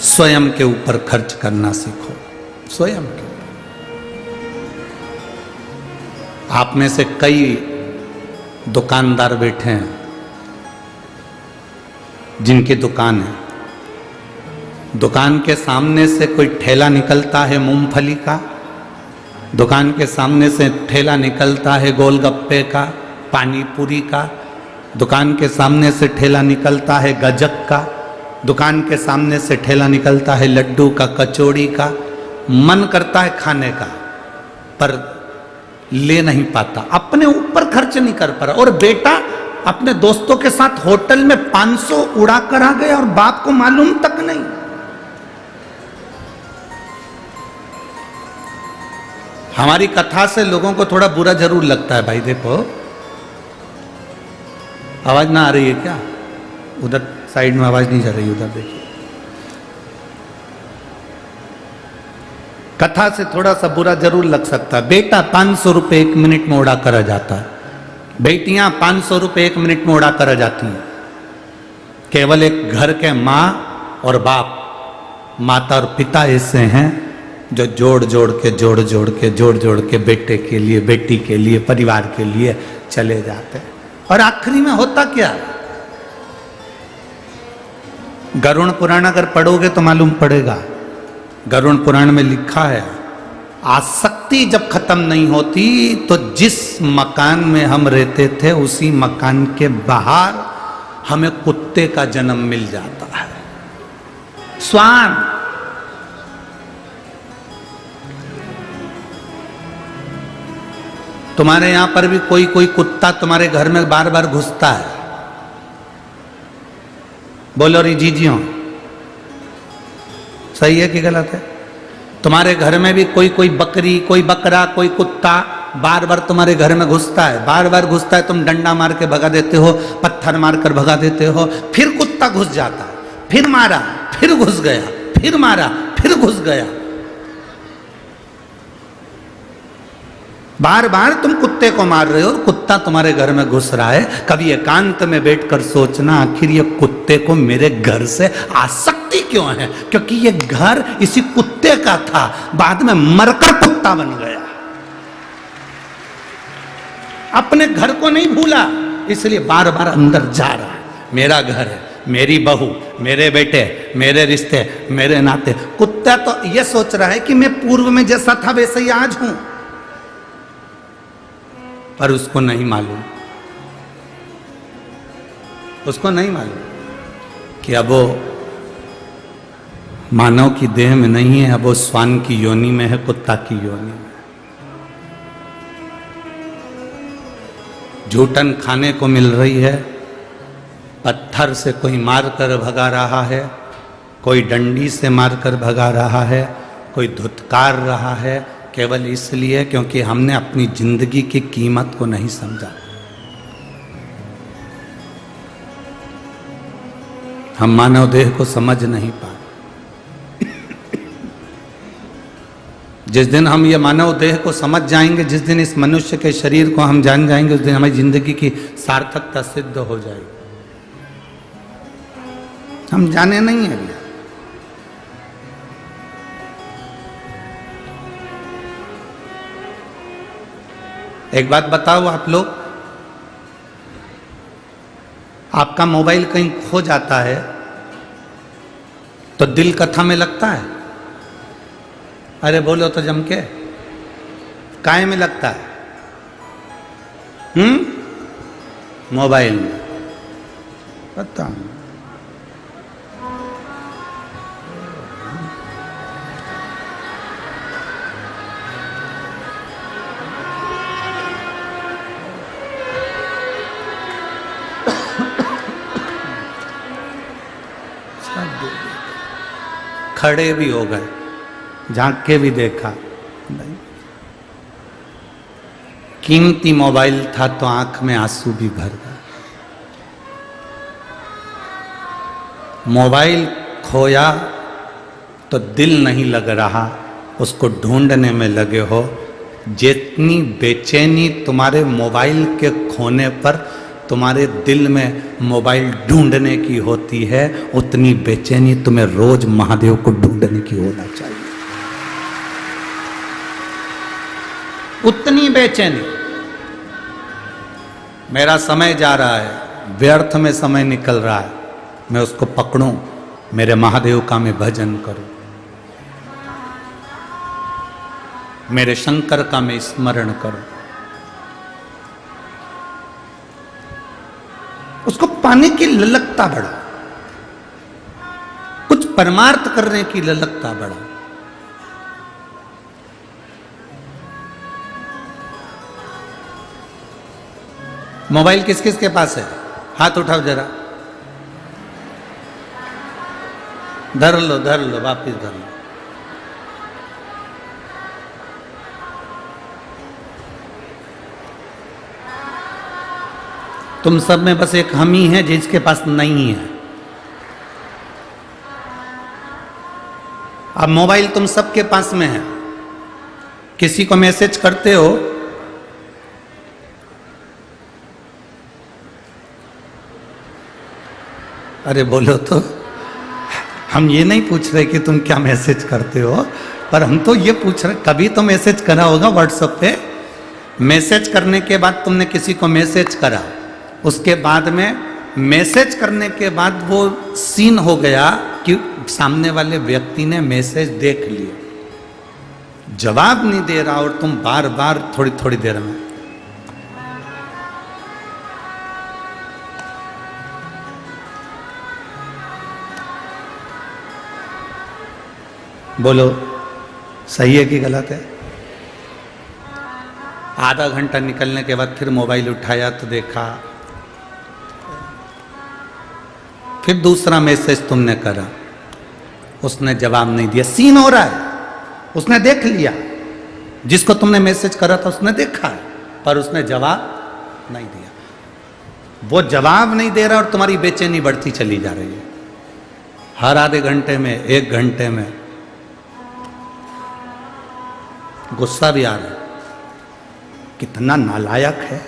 स्वयं के ऊपर खर्च करना सीखो, स्वयं के। आप में से कई दुकानदार बैठे हैं जिनकी दुकान है, दुकान के सामने से कोई ठेला निकलता है मूंगफली का, दुकान के सामने से ठेला निकलता है गोलगप्पे का, पानी पूरी का, दुकान के सामने से ठेला निकलता है गजक का, दुकान के सामने से ठेला निकलता है लड्डू का, कचौड़ी का। मन करता है खाने का पर ले नहीं पाता, अपने ऊपर खर्च नहीं कर पा रहा। और बेटा अपने दोस्तों के साथ होटल में 500 उड़ा कर आ गया और बाप को मालूम तक नहीं। हमारी कथा से लोगों को थोड़ा बुरा जरूर लगता है। भाई देखो, आवाज ना आ रही है क्या? उधर साइड में आवाज नहीं जा रही, उधर देखिए। कथा से थोड़ा सा बुरा जरूर लग सकता है। बेटा 500 रुपए 1 मिनट में उड़ा कर जाता है, बेटियां 500 रुपए 1 मिनट में उड़ा कर जाती हैं। केवल एक घर के माँ और बाप, माता और पिता ऐसे हैं जो जोड़ जोड़ के बेटे के लिए, बेटी के लिए, परिवार के लिए चले जाते हैं। और आखिरी में होता क्या? गरुड़ पुराण अगर पढ़ोगे तो मालूम पड़ेगा। गरुड़ पुराण में लिखा है, आसक्ति जब खत्म नहीं होती तो जिस मकान में हम रहते थे उसी मकान के बाहर हमें कुत्ते का जन्म मिल जाता है, स्वान। तुम्हारे यहां पर भी कोई कोई कुत्ता तुम्हारे घर में बार बार घुसता है। बोलो री जीजियों, सही है कि गलत है? तुम्हारे घर में भी कोई कोई बकरी, कोई बकरा, कोई कुत्ता बार बार तुम्हारे घर में घुसता है, बार बार घुसता है। तुम डंडा मार के भगा देते हो, पत्थर मार कर भगा देते हो, फिर कुत्ता घुस जाता है, फिर मारा, फिर घुस गया, फिर मारा, फिर घुस गया। बार बार तुम कुत्ते को मार रहे हो और कुत्ता तुम्हारे घर में घुस रहा है। कभी एकांत में बैठकर सोचना, आखिर ये कुत्ते को मेरे घर से आसक्ति क्यों है? क्योंकि ये घर इसी कुत्ते का था, बाद में मरकर कुत्ता बन गया। अपने घर को नहीं भूला, इसलिए बार बार अंदर जा रहा है। मेरा घर है, मेरी बहू, मेरे बेटे, मेरे रिश्ते, मेरे नाते। कुत्ता तो ये सोच रहा है कि मैं पूर्व में जैसा था वैसे ही आज हूं, पर उसको नहीं मालूम, उसको नहीं मालूम कि अब वो मानव की देह में नहीं है, अब वो श्वान की योनि में है, कुत्ता की योनि में। झूठन खाने को मिल रही है, पत्थर से कोई मार कर भगा रहा है, कोई डंडी से मार कर भगा रहा है, कोई धुतकार रहा है, केवल इसलिए क्योंकि हमने अपनी जिंदगी की कीमत को नहीं समझा। हम मानव देह को समझ नहीं पाए। जिस दिन हम ये मानव देह को समझ जाएंगे, जिस दिन इस मनुष्य के शरीर को हम जान जाएंगे, उस दिन हमारी जिंदगी की सार्थकता सिद्ध हो जाएगी। हम जाने नहीं है भैया। एक बात बताओ आप लोग, आपका मोबाइल कहीं खो जाता है तो दिल कथा में लगता है? अरे बोलो तो जम के, काय में लगता है? मोबाइल में। पता नहीं। खड़े भी हो गए, झांक के भी देखा नहीं। कीमती मोबाइल था तो आंख में आंसू भी भर गए। मोबाइल खोया तो दिल नहीं लग रहा, उसको ढूंढने में लगे हो। जितनी बेचैनी तुम्हारे मोबाइल के खोने पर तुम्हारे दिल में मोबाइल ढूंढने की होती है, उतनी बेचैनी तुम्हें रोज महादेव को ढूंढने की होना चाहिए। उतनी बेचैनी। मेरा समय जा रहा है, व्यर्थ में समय निकल रहा है, मैं उसको पकड़ूं, मेरे महादेव का मैं भजन करूं, मेरे शंकर का मैं स्मरण करूं। उसको पाने की ललकता बढ़ा, कुछ परमार्थ करने की ललकता बढ़ा। मोबाइल किस किस के पास है? हाथ उठाओ जरा। धर लो वापिस धर लो। तुम सब में बस एक हम ही हैं जिसके पास नहीं है। अब मोबाइल तुम सबके पास में है, किसी को मैसेज करते हो, अरे बोलो तो। हम ये नहीं पूछ रहे कि तुम क्या मैसेज करते हो, पर हम तो ये पूछ रहे, कभी तो मैसेज करा होगा व्हाट्सएप पे। मैसेज करने के बाद तुमने किसी को मैसेज करा, उसके बाद में मैसेज करने के बाद वो सीन हो गया कि सामने वाले व्यक्ति ने मैसेज देख लिया, जवाब नहीं दे रहा, और तुम बार बार थोड़ी थोड़ी देर में बोलो सही है कि गलत है? आधा घंटा निकलने के बाद फिर मोबाइल उठाया तो देखा, फिर दूसरा मैसेज तुमने करा, उसने जवाब नहीं दिया। सीन हो रहा है, उसने देख लिया, जिसको तुमने मैसेज करा था उसने देखा है, पर उसने जवाब नहीं दिया। वो जवाब नहीं दे रहा और तुम्हारी बेचैनी बढ़ती चली जा रही है। हर आधे घंटे में, एक घंटे में गुस्सा भी आ रहा है, कितना नालायक है,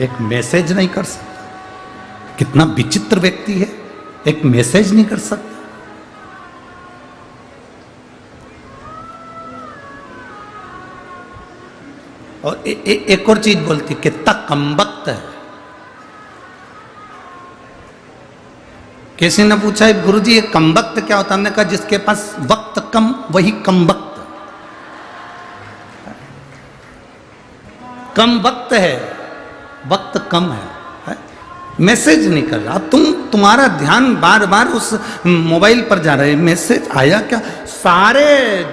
एक मैसेज नहीं कर सकता। कितना विचित्र व्यक्ति है, एक मैसेज नहीं कर सकता। और एक और चीज बोलती, कितना कमबख्त है। किसी ने पूछा गुरुजी ये कमबख्त क्या होता है? हमने कहा जिसके पास वक्त कम वही कमबख्त। कम वक्त है, वक्त कम है, मैसेज नहीं कर रहा। तुम्हारा ध्यान बार बार उस मोबाइल पर जा रहा है। मैसेज आया क्या? सारे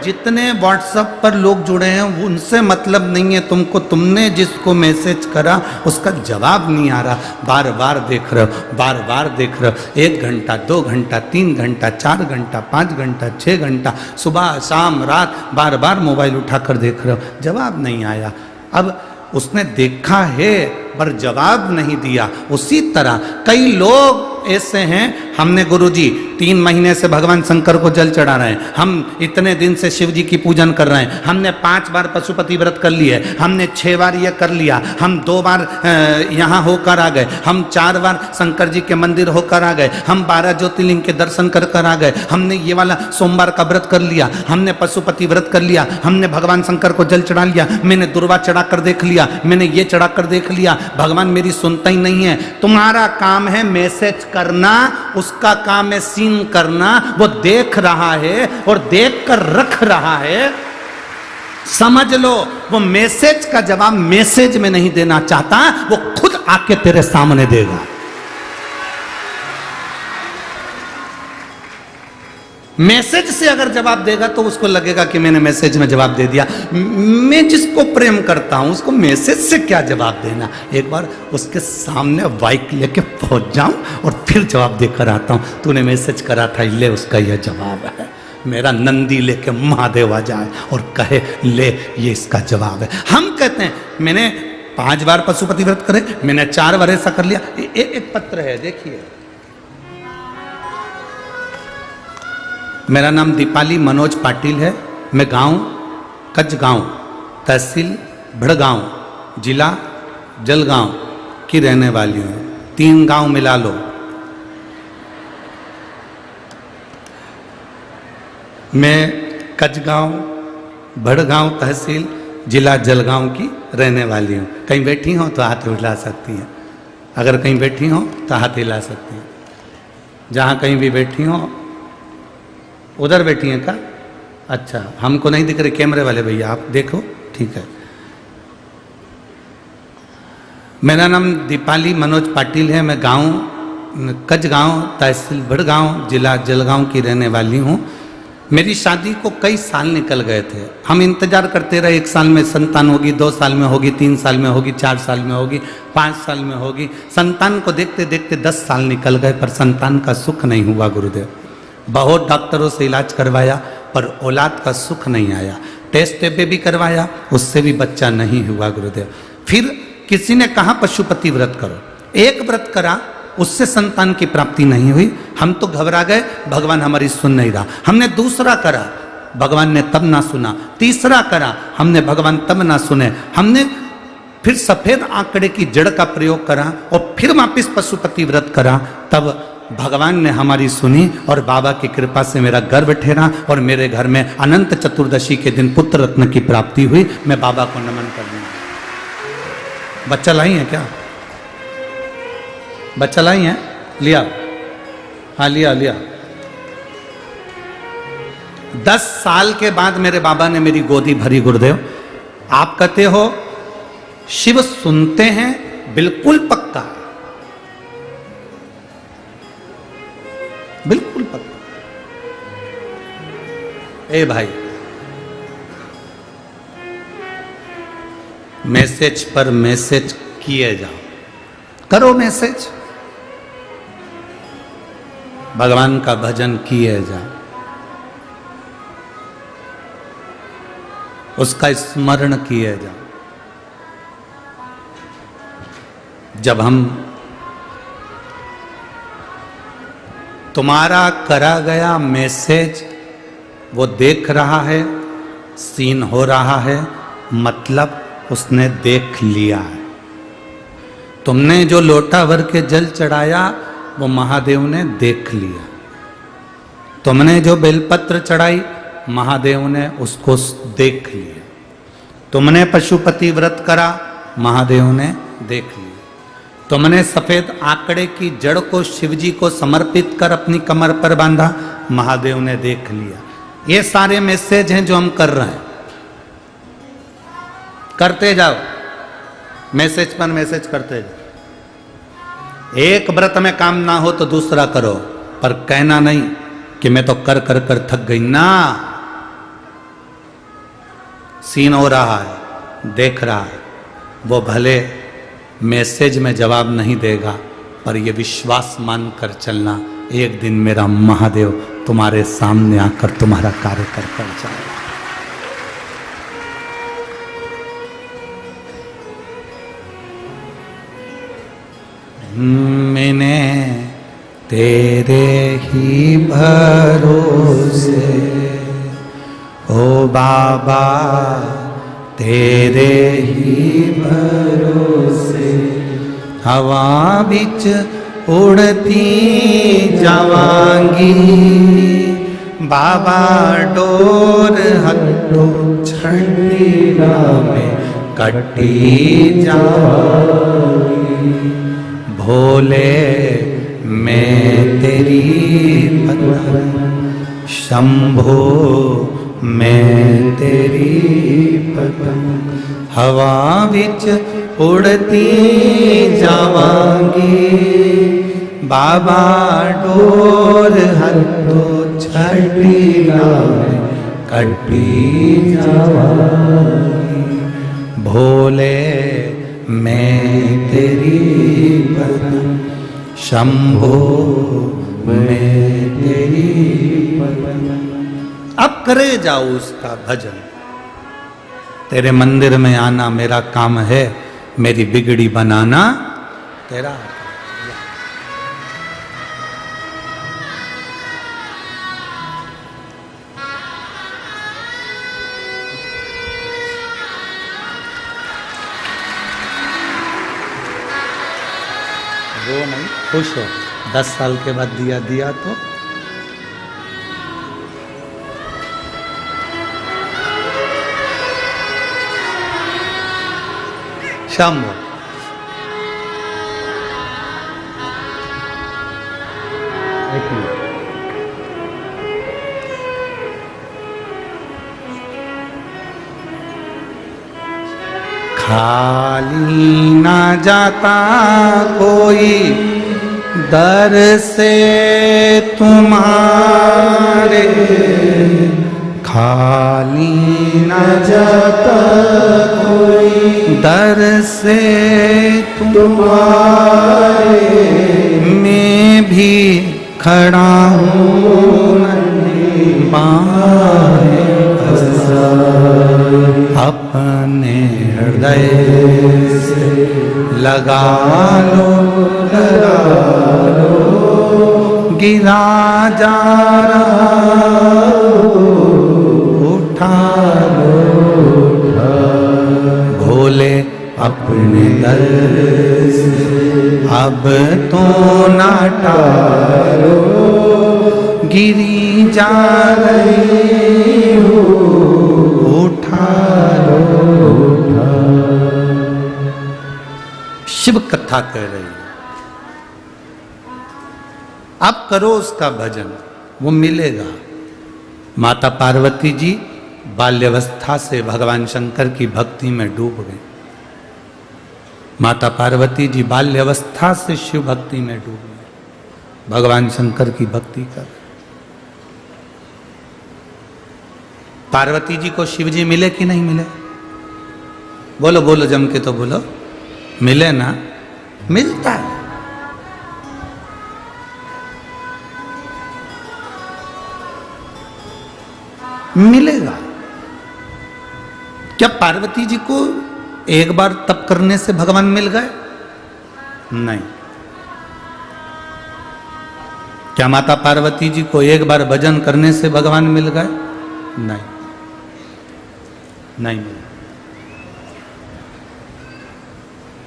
जितने व्हाट्सएप पर लोग जुड़े हैं उनसे मतलब नहीं है तुमको। तुमने जिसको मैसेज करा उसका जवाब नहीं आ रहा, बार बार देख रहे हो, बार बार देख रहे हो। 1 घंटा, 2 घंटा, 3 घंटा, 4 घंटा, 5 घंटा, 6 घंटा, सुबह शाम रात बार बार मोबाइल उठाकर देख रहे हो, जवाब नहीं आया। अब उसने देखा है पर जवाब नहीं दिया। उसी तरह कई लोग ऐसे हैं, हमने गुरुजी 3 महीने से भगवान शंकर को जल चढ़ा रहे हैं, हम इतने दिन से शिव जी की पूजन कर रहे हैं, हमने 5 बार पशुपति व्रत कर लिए, हमने 6 बार ये कर लिया, हम 2 बार यहाँ होकर आ गए, हम 4 बार शंकर जी के मंदिर होकर आ गए, हम 12 ज्योतिर्लिंग के दर्शन कर कर आ गए, हमने ये वाला सोमवार का व्रत कर लिया, हमने पशुपति व्रत कर लिया, हमने भगवान शंकर को जल चढ़ा लिया, मैंने दुर्वा चढ़ा कर देख लिया, मैंने ये चढ़ा कर देख लिया, भगवान मेरी सुनता ही नहीं है। तुम्हारा काम है मैसेज करना, उसका काम है सीन करना। वो देख रहा है और देख कर रख रहा है, समझ लो वो मैसेज का जवाब मैसेज में नहीं देना चाहता, वो खुद आके तेरे सामने देगा। मैसेज से अगर जवाब देगा तो उसको लगेगा कि मैंने मैसेज में जवाब दे दिया। मैं जिसको प्रेम करता हूं उसको मैसेज से क्या जवाब देना, एक बार उसके सामने बाइक लेके पहुंच जाऊं और फिर जवाब देकर आता हूं। तूने मैसेज करा था, ले उसका यह जवाब है। मेरा नंदी लेके महादेव आ जाए और कहे ले ये इसका जवाब है। हम कहते हैं मैंने 5 बार पशुपति व्रत करे, मैंने 4 बार ऐसा कर लिया। एक पत्र है देखिए, मेरा नाम दीपाली मनोज पाटिल है, मैं गांव कचगांव, तहसील भड़गांव, जिला जलगांव, की रहने वाली हूँ। 3 गांव मिला लो। मैं कचगांव भड़गांव तहसील जिला जलगांव की रहने वाली हूँ। कहीं बैठी हो तो हाथ हिला सकती हैं। अगर कहीं बैठी हो तो हाथ हिला सकती हैं। जहाँ कहीं भी बैठी हो। उधर बैठी हैं क्या? अच्छा, हमको नहीं दिख रहे कैमरे वाले भैया, आप देखो। ठीक है। मेरा नाम दीपाली मनोज पाटिल है। मैं गांव कचगांव तहसील भड़गांव जिला जलगांव की रहने वाली हूँ। मेरी शादी को कई साल निकल गए थे। हम इंतजार करते रहे, 1 साल में संतान होगी, 2 साल में होगी, 3 साल में होगी, 4 साल में होगी, 5 साल में होगी। संतान को देखते देखते 10 साल निकल गए, पर संतान का सुख नहीं हुआ गुरुदेव। बहुत डॉक्टरों से इलाज करवाया पर औलाद का सुख नहीं आया। टेस्ट पे भी करवाया, उससे भी बच्चा नहीं हुआ गुरुदेव। फिर किसी ने कहा पशुपति व्रत करो। एक व्रत करा, उससे संतान की प्राप्ति नहीं हुई। हम तो घबरा गए, भगवान हमारी सुन नहीं रहा। हमने दूसरा करा, भगवान ने तब ना सुना। तीसरा करा, हमने भगवान तब ना सुने। हमने फिर सफेद आंकड़े की जड़ का प्रयोग करा और फिर वापिस पशुपति व्रत करा। तब भगवान ने हमारी सुनी और बाबा की कृपा से मेरा गर्भ ठहरा और मेरे घर में अनंत चतुर्दशी के दिन पुत्र रत्न की प्राप्ति हुई। मैं बाबा को नमन कर दूंगा। बच्चा लाई है क्या? बच्चा लाई है? लिया? हाँ लिया लिया। 10 साल के बाद मेरे बाबा ने मेरी गोदी भरी गुरुदेव। आप कहते हो शिव सुनते हैं, बिल्कुल पक्का, बिल्कुल पक्का। ए भाई, मैसेज पर मैसेज किए जाओ, करो मैसेज, भगवान का भजन किए जाओ, उसका स्मरण किए जाओ। जब हम तुम्हारा करा गया मैसेज वो देख रहा है, सीन हो रहा है, मतलब उसने देख लिया है। तुमने जो लोटा भर के जल चढ़ाया वो महादेव ने देख लिया। तुमने जो बेलपत्र चढ़ाई महादेव ने उसको देख लिया। तुमने पशुपति व्रत करा महादेव ने देख लिया। तुमने सफेद आंकड़े की जड़ को शिवजी को समर्पित कर अपनी कमर पर बांधा, महादेव ने देख लिया। ये सारे मैसेज हैं जो हम कर रहे हैं। करते जाओ, मैसेज पर मैसेज करते जाओ। एक व्रत में काम ना हो तो दूसरा करो, पर कहना नहीं कि मैं तो कर कर कर थक गई ना। सीन हो रहा है, देख रहा है, वो भले मैसेज में जवाब नहीं देगा, पर ये विश्वास मानकर चलना, एक दिन मेरा महादेव तुम्हारे सामने आकर तुम्हारा कार्य कर जाएगा। मैंने तेरे ही भरोसे ओ बाबा, तेरे ही भरोसे हवा बिच उड़ती जावांगी। बाबा डोर हटो छड़ी में कटी जावांगी। भोले मैं तेरी पतन, शंभो मैं तेरी पतन, हवा बिच उड़ती जावांगी। बाबा डोर हटो छड़ी में कटी जावांगी। भोले मैं तेरी पतन, शंभो मैं तेरी पतन। अब करे जाओ उसका भजन। तेरे मंदिर में आना मेरा काम है, मेरी बिगड़ी बनाना तेरा। खुश हो, 10 साल के बाद दिया दिया तो शंभो। एक मिनट, खाली ना जाता कोई दर से तुम्हारे, खाली ना जाता कोई दर से तुम्हारे, मैं भी खड़ा हूँ बाहें अपने हृदय से लगा लो, गिरा जा रहा उठा लो, भोले अपने दर से अब तो ना टालो, गिरी जा रही हो उठा लो, शिव कथा कह रही है। आप करो उसका भजन, वो मिलेगा। माता पार्वती जी बाल्यावस्था से भगवान शंकर की भक्ति में डूब गए। माता पार्वती जी बाल्यावस्था से शिव भक्ति में डूब गए, भगवान शंकर की भक्ति कर। पार्वती जी को शिव जी मिले कि नहीं मिले? बोलो बोलो, जम के तो बोलो, मिले ना? मिलता है। मिलेगा। क्या पार्वती जी को एक बार तप करने से भगवान मिल गए? नहीं। क्या माता पार्वती जी को एक बार भजन करने से भगवान मिल गए? नहीं, नहीं मिला।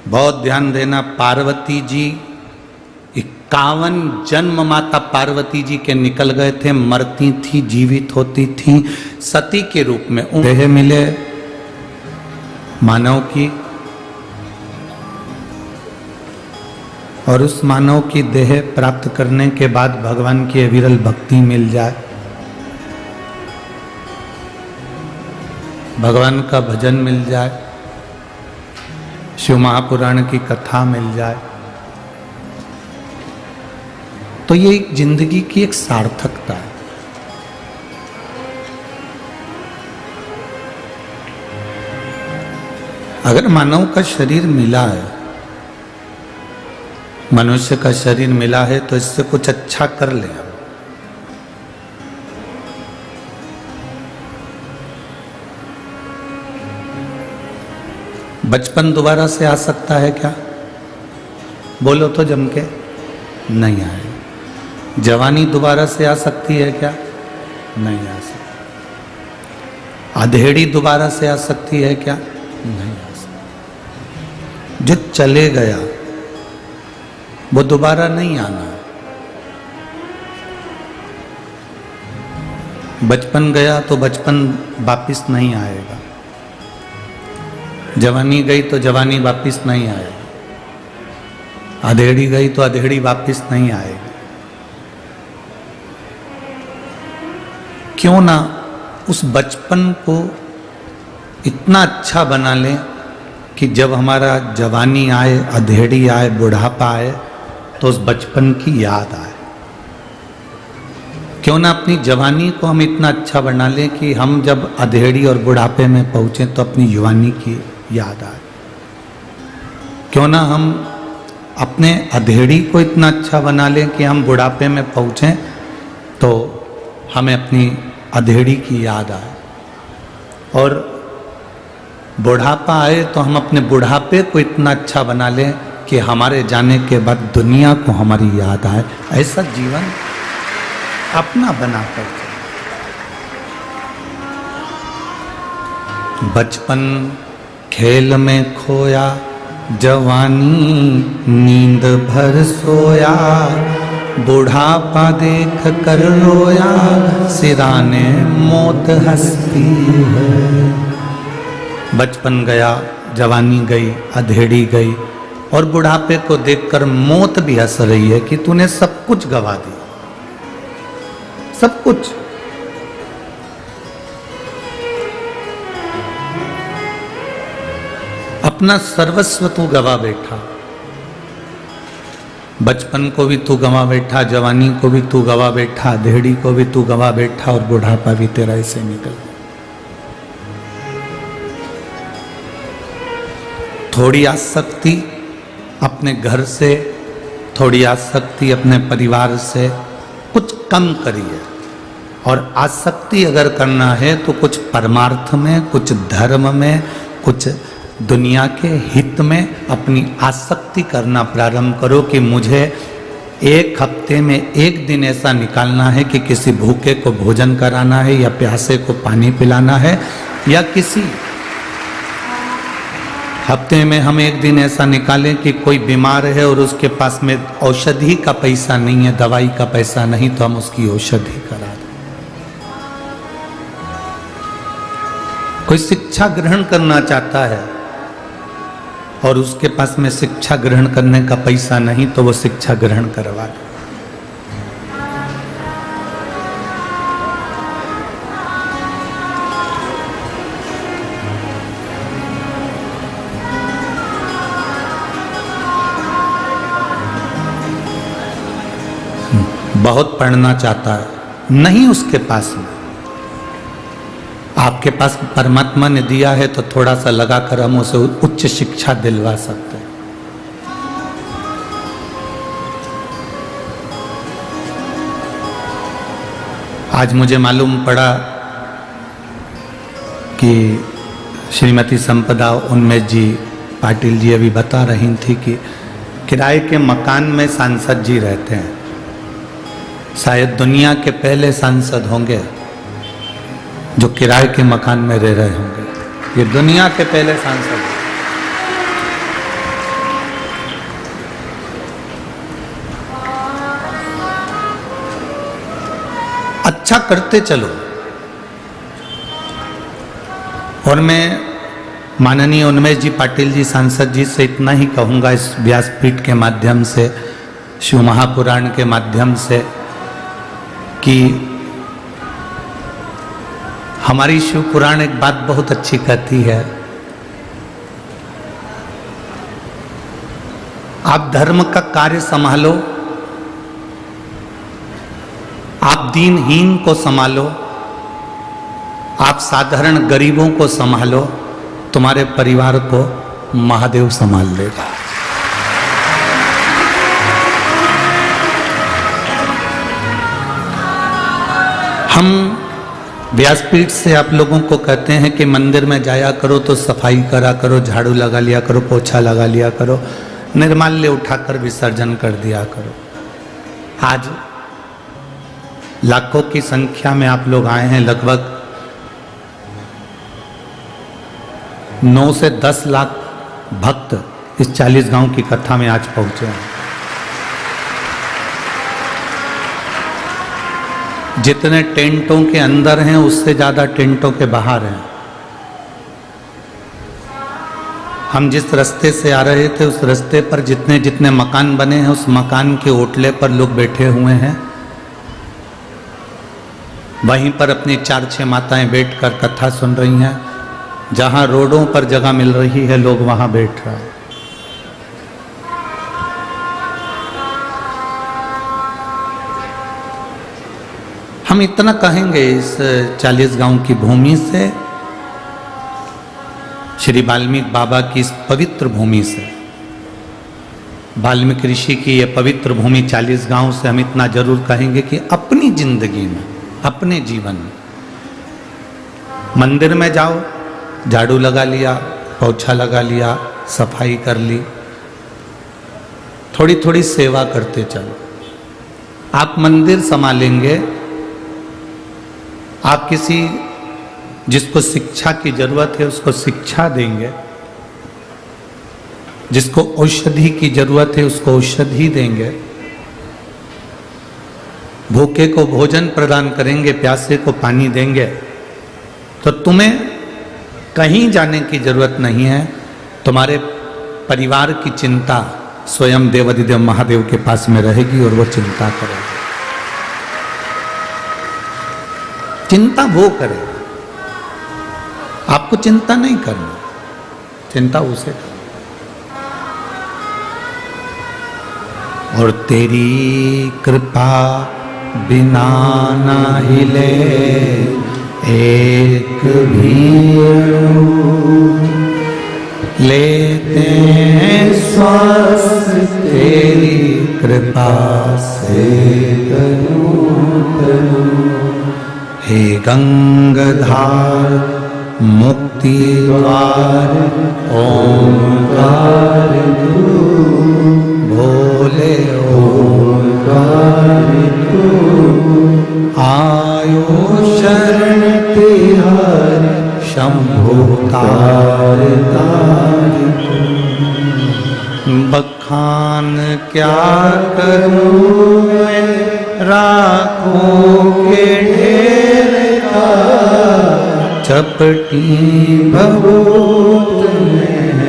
बहुत ध्यान देना, पार्वती जी 51 जन्म माता पार्वती जी के निकल गए थे, मरती थी, जीवित होती थी, सती के रूप में देह मिले मानव की, और उस मानव की देह प्राप्त करने के बाद भगवान की अविरल भक्ति मिल जाए, भगवान का भजन मिल जाए, शिव महापुराण की कथा मिल जाए, तो ये एक जिंदगी की एक सार्थकता है। अगर मानव का शरीर मिला है, मनुष्य का शरीर मिला है, तो इससे कुछ अच्छा कर ले। बचपन दोबारा से आ सकता है क्या? बोलो तो जम के, नहीं आए। जवानी दोबारा से आ सकती है क्या? नहीं आ सकती। अधेड़ी दोबारा से आ सकती है क्या? नहीं आ सकती। जो चले गया वो दोबारा नहीं आना। बचपन गया तो बचपन वापिस नहीं आएगा, जवानी गई तो जवानी वापिस नहीं आएगी, अधेड़ी गई तो अधेड़ी वापिस नहीं आएगी। क्यों ना उस बचपन को इतना अच्छा बना लें कि जब हमारा जवानी आए, अधेड़ी आए, बुढ़ापा आए, तो उस बचपन की याद आए। क्यों ना अपनी जवानी को हम इतना अच्छा बना लें कि हम जब अधेड़ी और बुढ़ापे में पहुंचे तो अपनी युवानी की याद आए। क्यों ना हम अपने अधेड़ी को इतना अच्छा बना लें कि हम बुढ़ापे में पहुंचे तो हमें अपनी अधेड़ी की याद आए, और बुढ़ापा आए तो हम अपने बुढ़ापे को इतना अच्छा बना लें कि हमारे जाने के बाद दुनिया को हमारी याद आए। ऐसा जीवन अपना बनाकर चले। बचपन खेल में खोया, जवानी नींद भर सोया, बुढ़ापा देख कर रोया, सिराने मौत हंसती है। बचपन गया, जवानी गई, अधेड़ी गई, और बुढ़ापे को देखकर मौत भी हंस रही है कि तूने सब कुछ गवा दिया, सब कुछ। अपना सर्वस्व तू गवा बैठा, बचपन को भी तू गवा बैठा, जवानी को भी तू गवा बैठा, अधेड़ी को भी तू गवा बैठा, और बुढ़ापा भी तेरा ऐसे निकल। थोड़ी आसक्ति अपने घर से, थोड़ी आसक्ति अपने परिवार से कुछ कम करिए। और आसक्ति अगर करना है तो कुछ परमार्थ में, कुछ धर्म में, कुछ दुनिया के हित में अपनी आसक्ति करना प्रारंभ करो कि मुझे एक हफ्ते में एक दिन ऐसा निकालना है कि किसी भूखे को भोजन कराना है, या प्यासे को पानी पिलाना है, या किसी हफ्ते में हम एक दिन ऐसा निकालें कि कोई बीमार है और उसके पास में औषधि का पैसा नहीं है, दवाई का पैसा नहीं, तो हम उसकी औषधि करा दें। कोई शिक्षा ग्रहण करना चाहता है और उसके पास में शिक्षा ग्रहण करने का पैसा नहीं, तो वो शिक्षा ग्रहण करवा ले। बहुत पढ़ना चाहता है, नहीं उसके पास में, आपके पास परमात्मा ने दिया है तो थोड़ा सा लगाकर हम उसे उच्च शिक्षा दिलवा सकते हैं। आज मुझे मालूम पड़ा कि श्रीमती संपदा उन्मेष जी पाटिल जी अभी बता रही थी कि किराए के मकान में सांसद जी रहते हैं। शायद दुनिया के पहले सांसद होंगे जो किराए के मकान में रह रहे होंगे। ये दुनिया के पहले सांसद। अच्छा करते चलो। और मैं माननीय उन्मेष जी पाटिल जी सांसद जी से इतना ही कहूंगा इस व्यासपीठ के माध्यम से, शिव महापुराण के माध्यम से, कि हमारी शिव पुराण एक बात बहुत अच्छी कहती है, आप धर्म का कार्य संभालो, आप दीनहीन को संभालो, आप साधारण गरीबों को संभालो, तुम्हारे परिवार को महादेव संभाल लेगा। हम व्यासपीठ से आप लोगों को कहते हैं कि मंदिर में जाया करो तो सफाई करा करो, झाड़ू लगा लिया करो, पोछा लगा लिया करो, निर्माल्य उठाकर विसर्जन कर दिया करो। आज लाखों की संख्या में आप लोग आए हैं, लगभग 9 से 10 लाख भक्त इस 40 गांव की कथा में आज पहुंचे हैं। जितने टेंटों के अंदर हैं उससे ज्यादा टेंटों के बाहर हैं। हम जिस रास्ते से आ रहे थे उस रास्ते पर जितने जितने मकान बने हैं उस मकान के ओटले पर लोग बैठे हुए हैं। वहीं पर अपनी 4-6 माताएं बैठकर कथा सुन रही हैं। जहां रोडों पर जगह मिल रही है लोग वहां बैठ रहे हैं। हम इतना कहेंगे इस 40 गांव की भूमि से, श्री वाल्मीकि बाबा की इस पवित्र भूमि से, वाल्मीकि ऋषि की ये पवित्र भूमि 40 गांव से हम इतना जरूर कहेंगे कि अपनी जिंदगी में, अपने जीवन में मंदिर में जाओ, झाड़ू लगा लिया, पोछा लगा लिया, सफाई कर ली, थोड़ी थोड़ी सेवा करते चलो। आप मंदिर संभालेंगे, आप किसी जिसको शिक्षा की जरूरत है उसको शिक्षा देंगे, जिसको औषधि की जरूरत है उसको औषधि देंगे, भूखे को भोजन प्रदान करेंगे, प्यासे को पानी देंगे। तो तुम्हें कहीं जाने की जरूरत नहीं है। तुम्हारे परिवार की चिंता स्वयं देवाधिदेव महादेव के पास में रहेगी और वो चिंता करेगा। चिंता वो करेगा, आपको चिंता नहीं करनी, चिंता उसे करनी। और तेरी कृपा बिना ना हिले एक भी लेते हैं श्वास तेरी कृपा से तनु तनु। हे गंगाधार मुक्ति द्वार ओंकार तू भोले ओंकार तू। आयो शरण तिहार शंभु तार तार। बखान क्या करूं मैं राखों के ढेर का, चपटी भभूत में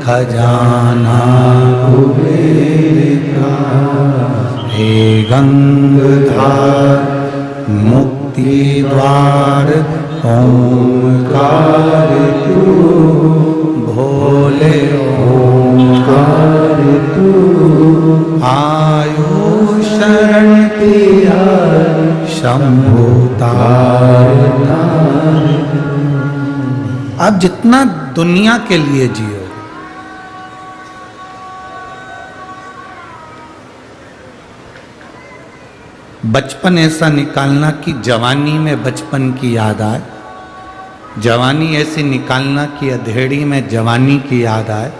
खजाना कुबेर का। हे गंगाधार मुक्ति द्वार ओंकार तू भोले ओंकार तू। आयो शरण तेरा शंभु तार तार। अब जितना दुनिया के लिए जियो, बचपन ऐसा निकालना कि जवानी में बचपन की याद आए, जवानी ऐसी निकालना कि अधेड़ी में जवानी की याद आए,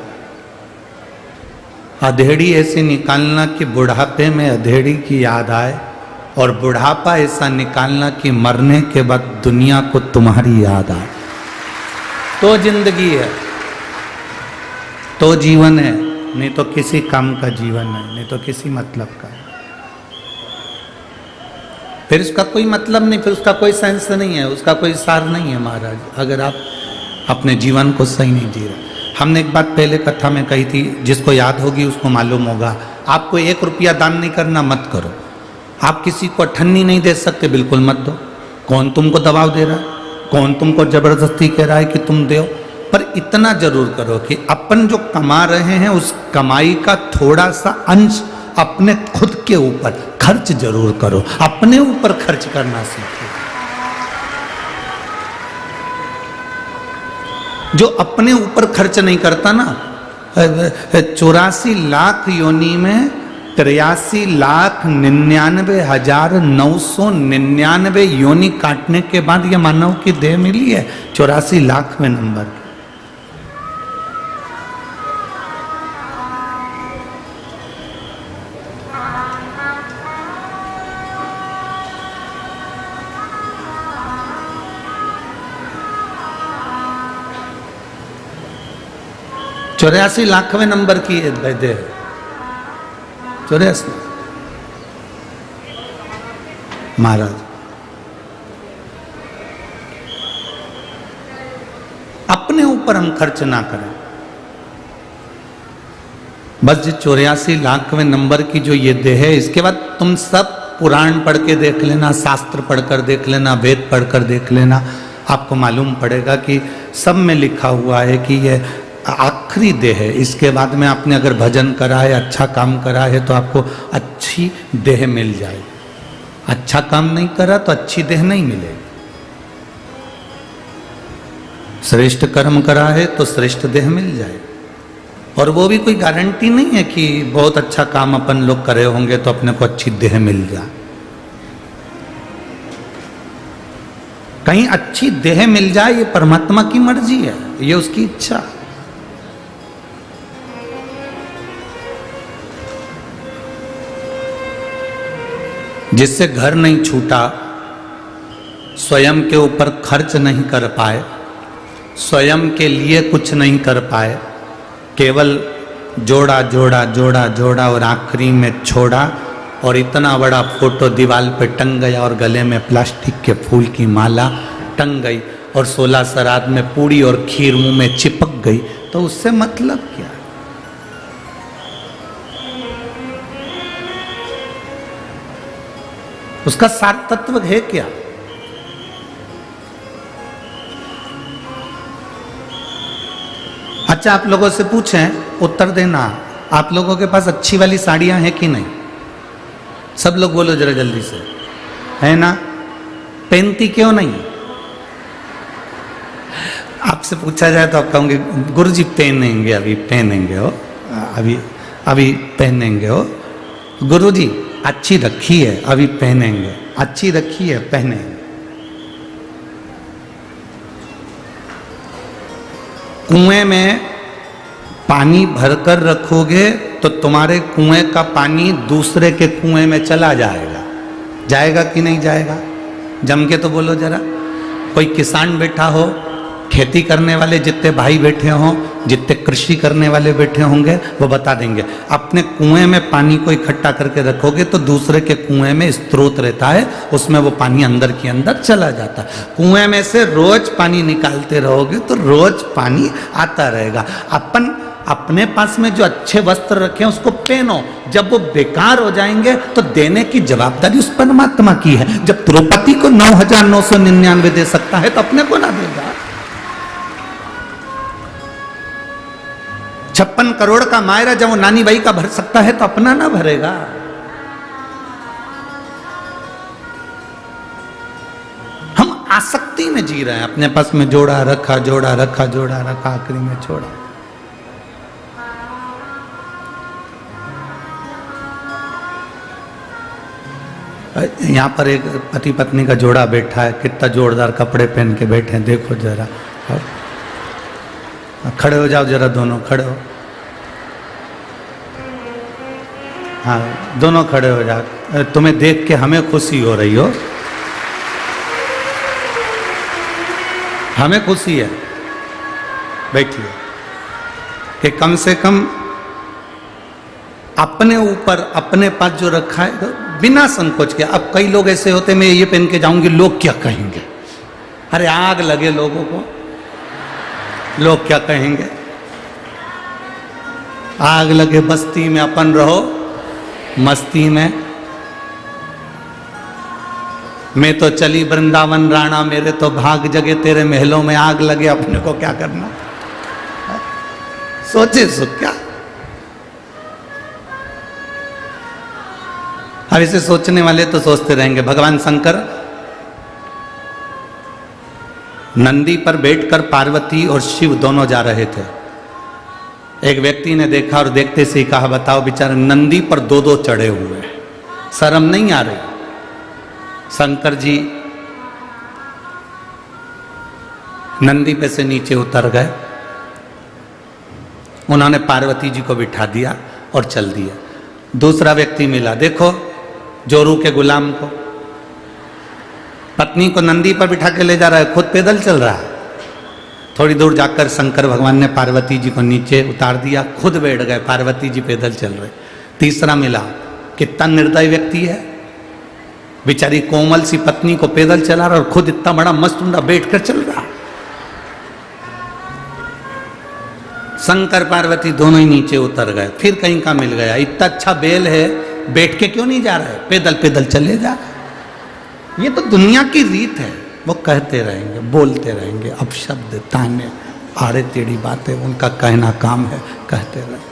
अधेड़ी ऐसी निकालना कि बुढ़ापे में अधेड़ी की याद आए, और बुढ़ापा ऐसा निकालना कि मरने के बाद दुनिया को तुम्हारी याद आए। तो जिंदगी है, तो जीवन है, नहीं तो किसी काम का जीवन है, नहीं तो किसी मतलब का। फिर उसका कोई मतलब नहीं, फिर उसका कोई सेंस नहीं है, उसका कोई सार नहीं है महाराज, अगर आप अपने जीवन को सही नहीं जी रहे। हमने एक बात पहले कथा में कही थी, जिसको याद होगी उसको मालूम होगा। आपको 1 रुपया दान नहीं करना, मत करो। आप किसी को अठन्नी नहीं दे सकते, बिल्कुल मत दो। कौन तुमको दबाव दे रहा है, कौन तुमको जबरदस्ती कह रहा है कि तुम दो। पर इतना जरूर करो कि अपन जो कमा रहे हैं उस कमाई का थोड़ा सा अंश अपने खुद के ऊपर खर्च जरूर करो, अपने ऊपर खर्च करना सीखो। जो अपने ऊपर खर्च नहीं करता ना, 84 लाख योनि में 83,99,999 योनि काटने के बाद ये मानव की देह मिली है 84 लाखवें नंबर की। चौरासी लाखवें नंबर की देह, 84 महाराज। अपने ऊपर हम खर्च ना करें, बस जो 84 लाखवें नंबर की जो ये देह है, इसके बाद तुम सब पुराण पढ़ के देख लेना, शास्त्र पढ़कर देख लेना, वेद पढ़कर देख लेना, आपको मालूम पड़ेगा कि सब में लिखा हुआ है कि ये आखिरी देह है। इसके बाद में आपने अगर भजन करा है, अच्छा काम करा है, तो आपको अच्छी देह मिल जाएगी। अच्छा काम नहीं करा तो अच्छी देह नहीं मिलेगी। श्रेष्ठ कर्म करा है तो श्रेष्ठ देह मिल जाए। और वो भी कोई गारंटी नहीं है कि बहुत अच्छा काम अपन लोग करे होंगे तो अपने को अच्छी देह मिल जाए। कहीं अच्छी देह मिल जाए ये परमात्मा की मर्जी है, ये उसकी इच्छा। जिससे घर नहीं छूटा, स्वयं के ऊपर खर्च नहीं कर पाए, स्वयं के लिए कुछ नहीं कर पाए, केवल जोड़ा जोड़ा जोड़ा जोड़ा और आखिरी में छोड़ा, और इतना बड़ा फोटो दीवार पे टंग गया और गले में प्लास्टिक के फूल की माला टंग गई और 16 श्राद्ध में पूड़ी और खीर मुंह में चिपक गई, तो उससे मतलब क्या? उसका सार तत्व है क्या? अच्छा, आप लोगों से पूछें, उत्तर देना, आप लोगों के पास अच्छी वाली साड़ियां हैं कि नहीं? सब लोग बोलो जरा जल्दी से, है ना? पहनती क्यों नहीं? आपसे पूछा जाए तो आप कहोगे गुरुजी पहनेंगे, अभी पहनेंगे हो, अभी पहनेंगे हो। गुरुजी अच्छी रखी है, अभी पहनेंगे, अच्छी रखी है, पहनेंगे। कुएं में पानी भरकर रखोगे तो तुम्हारे कुएं का पानी दूसरे के कुएं में चला जाएगा। जाएगा कि नहीं जाएगा? जम के तो बोलो जरा। कोई किसान बैठा हो, खेती करने वाले जितने भाई बैठे हों, जितने कृषि करने वाले बैठे होंगे, वो बता देंगे। अपने कुएं में पानी को इकट्ठा करके रखोगे तो दूसरे के कुएं में स्रोत रहता है, उसमें वो पानी अंदर के अंदर चला जाता है। कुएं में से रोज पानी निकालते रहोगे तो रोज पानी आता रहेगा। अपने पास में जो अच्छे वस्त्र रखे हैं उसको पहनो, जब वो बेकार हो जाएंगे तो देने की जवाबदारी उस परमात्मा की है। जब द्रौपदी को 9,999 दे सकता है तो अपने को ना देगा? 56 करोड़ का मायरा जब वो नानी बाई का भर सकता है तो अपना ना भरेगा? हम आसक्ति में जी रहे हैं, अपने पास में जोड़ा रखा, जोड़ा रखा, जोड़ा रखा, आखिरी में छोड़ा। यहां पर एक पति पत्नी का जोड़ा बैठा है, कितना जोरदार कपड़े पहन के बैठे हैं, देखो जरा। खड़े हो जाओ जरा, दोनों खड़े हो। हाँ, दोनों खड़े हो जाओ। तुम्हें देख के हमें खुशी हो रही हो, हमें खुशी है। बैठिए कि कम से कम अपने ऊपर, अपने पास जो रखा है, बिना संकोच के। अब कई लोग ऐसे होते, मैं ये पहन के जाऊंगी, लोग क्या कहेंगे? अरे आग लगे लोगों को, लोग क्या कहेंगे? आग लगे बस्ती में, अपन रहो मस्ती में। मैं तो चली वृंदावन राणा, मेरे तो भाग जगे, तेरे महलों में आग लगे, अपने को क्या करना? सोचे सो क्या? अब इसे सोचने वाले तो सोचते रहेंगे। भगवान शंकर नंदी पर बैठकर पार्वती और शिव दोनों जा रहे थे। एक व्यक्ति ने देखा और देखते से ही कहा, बताओ बेचारे नंदी पर दो दो चढ़े हुए हैं, शर्म नहीं आ रही? शंकर जी नंदी पे से नीचे उतर गए, उन्होंने पार्वती जी को बिठा दिया और चल दिया। दूसरा व्यक्ति मिला, देखो जोरू के गुलाम को, पत्नी को नंदी पर बिठा के ले जा रहा है, खुद पैदल चल रहा है। थोड़ी दूर जाकर शंकर भगवान ने पार्वती जी को नीचे उतार दिया, खुद बैठ गए, पार्वती जी पैदल चल रहे। तीसरा मिला, कितना निर्दयी व्यक्ति है, बेचारी कोमल सी पत्नी को पैदल चला रहा और खुद इतना बड़ा मस्त उंडा बैठ कर चल रहा। शंकर पार्वती दोनों ही नीचे उतर गए। फिर कहीं का मिल गया, इतना अच्छा बैल है, बैठ के क्यों नहीं जा रहा है, पैदल पैदल चले जा। ये तो दुनिया की रीत है, वो कहते रहेंगे, बोलते रहेंगे, अपशब्द, ताने, आड़े टेढ़ी बातें, उनका कहना काम है, कहते रहेंगे।